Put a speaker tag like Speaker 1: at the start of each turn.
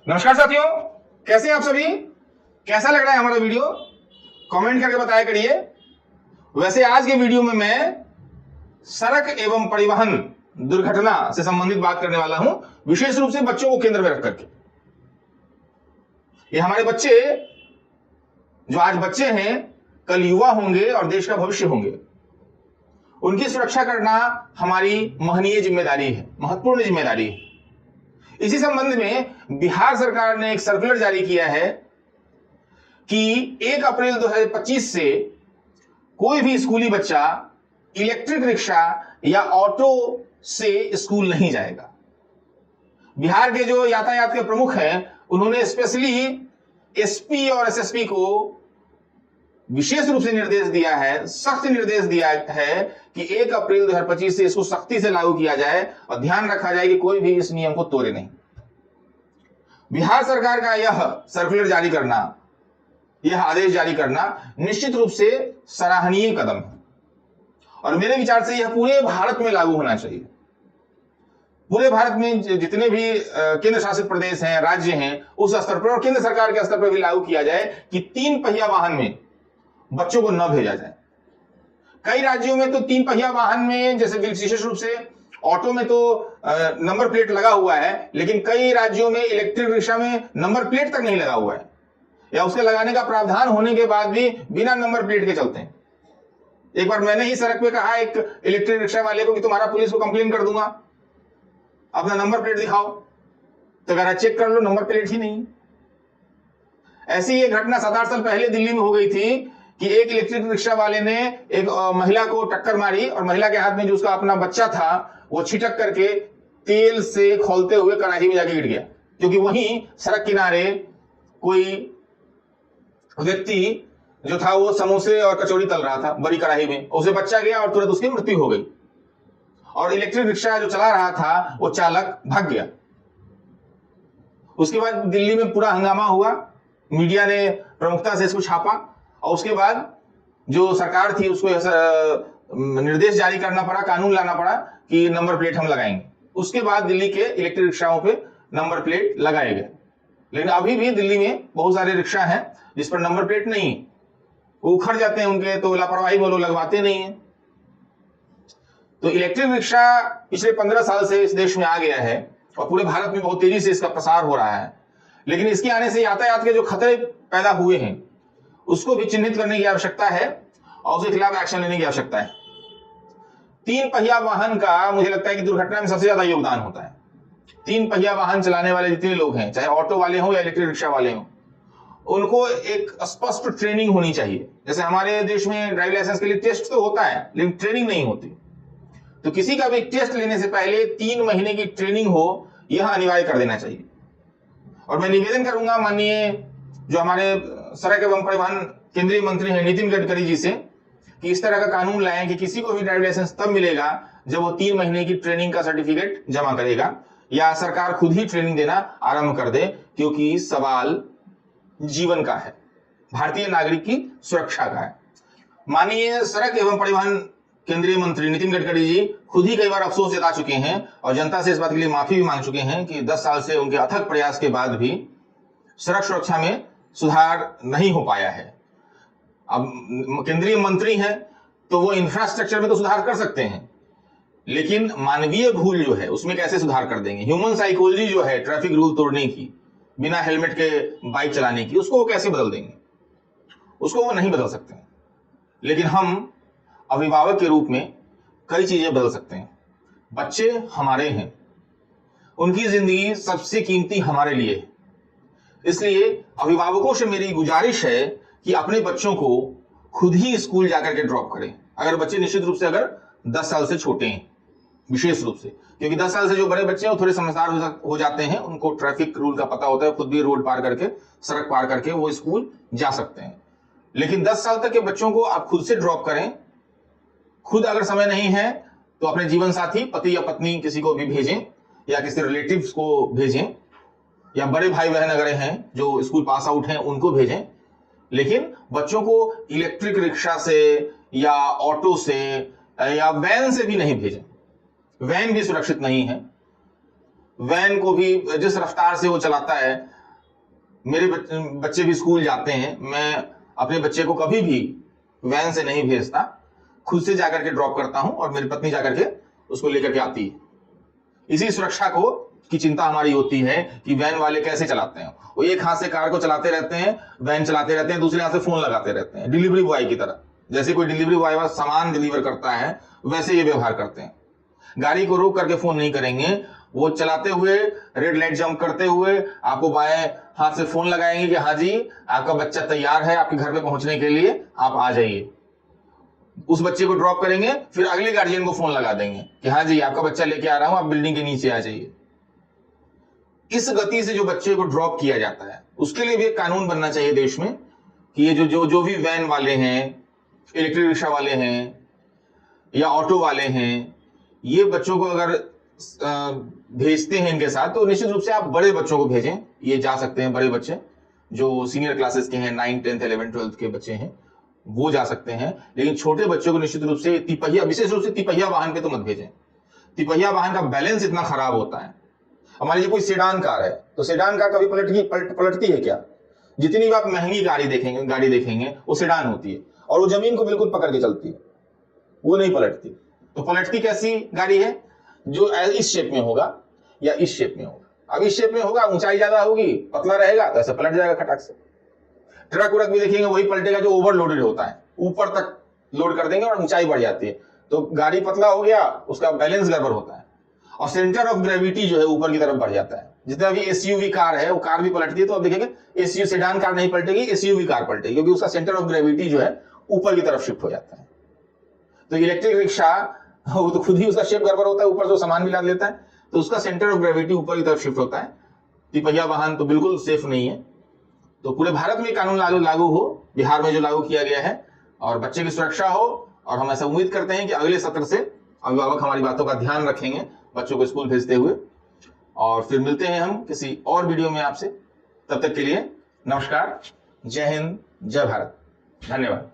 Speaker 1: नमस्कार साथियों, कैसे हैं आप सभी। कैसा लग रहा है हमारा वीडियो, कमेंट करके बताया करिए। वैसे आज के वीडियो में मैं सड़क एवं परिवहन दुर्घटना से संबंधित बात करने वाला हूं, विशेष रूप से बच्चों को केंद्र में रख करके। ये हमारे बच्चे जो आज बच्चे हैं, कल युवा होंगे और देश का भविष्य होंगे। उनकी सुरक्षा करना हमारी महनीय जिम्मेदारी है, महत्वपूर्ण जिम्मेदारी है। इसी संबंध में बिहार सरकार ने एक सर्कुलर जारी किया है कि 1 अप्रैल 2025 से कोई भी स्कूली बच्चा इलेक्ट्रिक रिक्शा या ऑटो से स्कूल नहीं जाएगा। बिहार के जो यातायात के प्रमुख हैं, उन्होंने स्पेशली एसपी और एसएसपी को विशेष रूप से निर्देश दिया है, सख्त निर्देश दिया है कि 1 अप्रैल 2025 से इसको सख्ती से लागू किया जाए और ध्यान रखा जाए कि कोई भी इस नियम को तोड़े नहीं। बिहार सरकार का यह सर्कुलर जारी करना, यह आदेश जारी करना निश्चित रूप से सराहनीय कदम है और मेरे विचार से यह पूरे भारत में लागू होना चाहिए। पूरे भारत में जितने भी केंद्र शासित प्रदेश हैं, राज्य हैं, उस स्तर पर और केंद्र सरकार के स्तर पर भी लागू किया जाए कि 3 पहिया वाहन में बच्चों को न भेजा जाए। कई राज्यों में तो 3 पहिया वाहन में, जैसे विशेष रूप से ऑटो में तो नंबर प्लेट लगा हुआ है, लेकिन कई राज्यों में इलेक्ट्रिक रिक्शा में नंबर प्लेट तक नहीं लगा हुआ है, या उसके लगाने का प्रावधान होने के बाद भी बिना नंबर प्लेट के चलते हैं। एक बार मैंने ही सड़क पे कहा एक इलेक्ट्रिक रिक्शा वाले को कि तुम्हारा पुलिस को कंप्लेन कर दूंगा, अपना नंबर प्लेट दिखाओ। तो कह रहा चेक कर लो, नंबर प्लेट ही नहीं। ऐसी एक घटना 7-8 साल पहले दिल्ली में हो गई थी कि एक इलेक्ट्रिक रिक्शा वाले ने एक महिला को टक्कर मारी और महिला के हाथ में जो उसका अपना बच्चा था वो छिटक करके तेल से खौलते हुए कड़ाही में जाके गिर गया, क्योंकि वहीं सड़क किनारे कोई व्यक्ति जो था वो समोसे और कचौड़ी तल रहा था बड़ी कड़ाही में, उसे बच्चा गया और तुरंत उसकी मृत्यु हो गई। और इलेक्ट्रिक रिक्शा जो चला रहा था वो चालक भाग गया। उसके बाद दिल्ली में पूरा हंगामा हुआ, मीडिया ने प्रमुखता से इसको छापा और उसके बाद जो सरकार थी उसको निर्देश जारी करना पड़ा, कानून लाना पड़ा कि नंबर प्लेट हम लगाएंगे। उसके बाद दिल्ली के इलेक्ट्रिक रिक्शाओं पे नंबर प्लेट लगाए गए। लेकिन अभी भी दिल्ली में बहुत सारे रिक्शा हैं जिस पर नंबर प्लेट नहीं है, वो उखड़ जाते हैं उनके, तो लापरवाही बोलो, लगवाते नहीं है। तो इलेक्ट्रिक रिक्शा पिछले 15 साल से इस देश में आ गया है और पूरे भारत में बहुत तेजी से इसका प्रसार हो रहा है। लेकिन इसके आने से यातायात के जो खतरे पैदा हुए हैं उसको भी चिन्हित करने की आवश्यकता है और उसके खिलाफ एक्शन लेने की आवश्यकता है। 3 पहिया वाहन का मुझे लगता है कि दुर्घटना में सबसे ज्यादा योगदान होता है। 3 पहिया वाहन चलाने वाले जितने लोग हैं, चाहे ऑटो वाले हों या इलेक्ट्रिक रिक्शा वाले हों, उनको एक स्पष्ट ट्रेनिंग होनी चाहिए। जैसे हमारे देश में ड्राइविंग लाइसेंस के लिए टेस्ट तो होता है लेकिन ट्रेनिंग नहीं होती। तो किसी का भी टेस्ट लेने से पहले 3 महीने की ट्रेनिंग हो, यह अनिवार्य कर देना चाहिए। और मैं निवेदन करूंगा माननीय जो हमारे सड़क एवं परिवहन केंद्रीय मंत्री हैं नितिन गडकरी जी से कि इस तरह का कानून लाएं कि किसी को भी ड्राइविंग लाइसेंस तब मिलेगा जब वो 3 महीने की ट्रेनिंग का सर्टिफिकेट जमा करेगा, या सरकार खुद ही ट्रेनिंग देना आरंभ कर दे, क्योंकि सवाल जीवन का है, भारतीय नागरिक की सुरक्षा का है। माननीय सड़क एवं परिवहन केंद्रीय मंत्री नितिन गडकरी जी खुद ही कई बार अफसोस जता चुके हैं और जनता से इस बात के लिए माफी भी मांग चुके हैं कि 10 साल से उनके अथक प्रयास के बाद भी सड़क सुरक्षा में सुधार नहीं हो पाया है। अब केंद्रीय मंत्री हैं तो वो इंफ्रास्ट्रक्चर में तो सुधार कर सकते हैं, लेकिन मानवीय भूल जो है उसमें कैसे सुधार कर देंगे। ह्यूमन साइकोलॉजी जो है ट्रैफिक रूल तोड़ने की, बिना हेलमेट के बाइक चलाने की, उसको वो कैसे बदल देंगे? उसको वो नहीं बदल सकते। लेकिन हम अभिभावक के रूप में कई चीजें बदल सकते हैं। बच्चे हमारे हैं, उनकी जिंदगी सबसे कीमती हमारे लिए है। इसलिए अभिभावकों से मेरी गुजारिश है कि अपने बच्चों को खुद ही स्कूल जाकर के ड्रॉप करें, अगर बच्चे निश्चित रूप से अगर 10 साल से छोटे हैं, विशेष रूप से, क्योंकि 10 साल से जो बड़े बच्चे हैं वो थोड़े समझदार हो जाते हैं, उनको ट्रैफिक रूल का पता होता है, खुद भी रोड पार करके, सड़क पार करके वो स्कूल जा सकते हैं। लेकिन 10 साल तक के बच्चों को आप खुद से ड्रॉप करें। खुद अगर समय नहीं है तो अपने जीवन साथी, पति या पत्नी, किसी को भी भेजें या किसी रिलेटिव्स को भेजें, या बड़े भाई बहन अगर हैं जो स्कूल पास आउट हैं उनको भेजें। लेकिन बच्चों को इलेक्ट्रिक रिक्शा से या ऑटो से या वैन से भी नहीं भेजें। वैन भी सुरक्षित नहीं है। वैन को भी जिस रफ्तार से वो चलाता है, मेरे बच्चे भी स्कूल जाते हैं, मैं अपने बच्चे को कभी भी वैन से नहीं भेजता, खुद से जाकर के ड्रॉप करता हूं और मेरी पत्नी जाकर के उसको लेकर के आती है। इसी सुरक्षा को की चिंता हमारी होती है कि वैन वाले कैसे चलाते हैं। वो एक हाथ से कार को चलाते रहते हैं, वैन चलाते रहते हैं, दूसरे हाथ से फोन लगाते रहते हैं, डिलीवरी बॉय की तरह। जैसे कोई डिलीवरी बॉय सामान डिलीवर करता है वैसे ये व्यवहार करते हैं। गाड़ी को रोक करके फोन नहीं करेंगे, वो चलाते हुए रेड लाइट जंप करते हुए आपको बाएं हाथ से फोन लगाएंगे कि हाँ जी आपका बच्चा तैयार है आपके घर पे पहुंचने के लिए, आप आ जाइए। उस बच्चे को ड्रॉप करेंगे, फिर अगले गार्जियन को फोन लगा देंगे कि हाँ जी आपका बच्चा लेके आ रहा हूं, आप बिल्डिंग के नीचे आ जाइए। इस गति से जो बच्चे को ड्रॉप किया जाता है, उसके लिए भी एक कानून बनना चाहिए देश में कि ये जो भी वैन वाले हैं, इलेक्ट्रिक रिक्शा वाले हैं या ऑटो वाले हैं, ये बच्चों को अगर भेजते हैं इनके साथ, तो निश्चित रूप से आप बड़े बच्चों को भेजें। ये जा सकते हैं बड़े बच्चे जो सीनियर क्लासेस के हैं, 9, 10, 11, 12 के बच्चे हैं, वो जा सकते हैं। लेकिन छोटे बच्चों को निश्चित रूप से तिपहिया, विशेष रूप से तिपहिया वाहन पे तो मत भेजें। तिपहिया वाहन का बैलेंस इतना खराब होता है। हमारी जो कोई सेडान कार है, तो सेडान कार कभी पलटती है क्या? जितनी भी आप महंगी गाड़ी देखेंगे वो सेडान होती है और वो जमीन को बिल्कुल पकड़ के चलती है, वो नहीं पलटती। तो पलटती कैसी गाड़ी है? जो इस शेप में होगा या इस शेप में होगा। अब इस शेप में होगा, ऊंचाई ज्यादा होगी, पतला रहेगा तो ऐसे पलट जाएगा खटाक से। ट्रक उड़क भी देखेंगे वही पलटेगा जो ओवरलोडेड होता है, ऊपर तक लोड कर देंगे और ऊंचाई बढ़ जाती है, तो गाड़ी पतला हो गया, उसका बैलेंस गड़बड़ होता है और सेंटर ऑफ ग्रेविटी जो है ऊपर की तरफ बढ़ जाता है। जितना भी एसयूवी कार है वो कार भी पलटती है, तो आप देखेंगे एसयूवी सेडान कार नहीं पलटेगी, एसयूवी कार पलटेगी, क्योंकि उसका सेंटर ऑफ ग्रेविटी जो है ऊपर की तरफ शिफ्ट हो जाता है। तो इलेक्ट्रिक रिक्शा वो तो खुद ही उसका शेप गड़बड़ होता है, ऊपर से सामान भी लाद लेता है, तो उसका सेंटर ऑफ ग्रेविटी ऊपर की तरफ शिफ्ट होता है। तिपहिया वाहन तो बिल्कुल सेफ नहीं है। तो पूरे भारत में कानून लागू हो, बिहार में जो लागू किया गया है, और बच्चे की सुरक्षा हो। और हम ऐसा उम्मीद करते हैं कि अगले सत्र से अभिभावक हमारी बातों का ध्यान रखेंगे बच्चों को स्कूल भेजते हुए। और फिर मिलते हैं हम किसी और वीडियो में आपसे। तब तक के लिए नमस्कार, जय हिंद, जय भारत, धन्यवाद।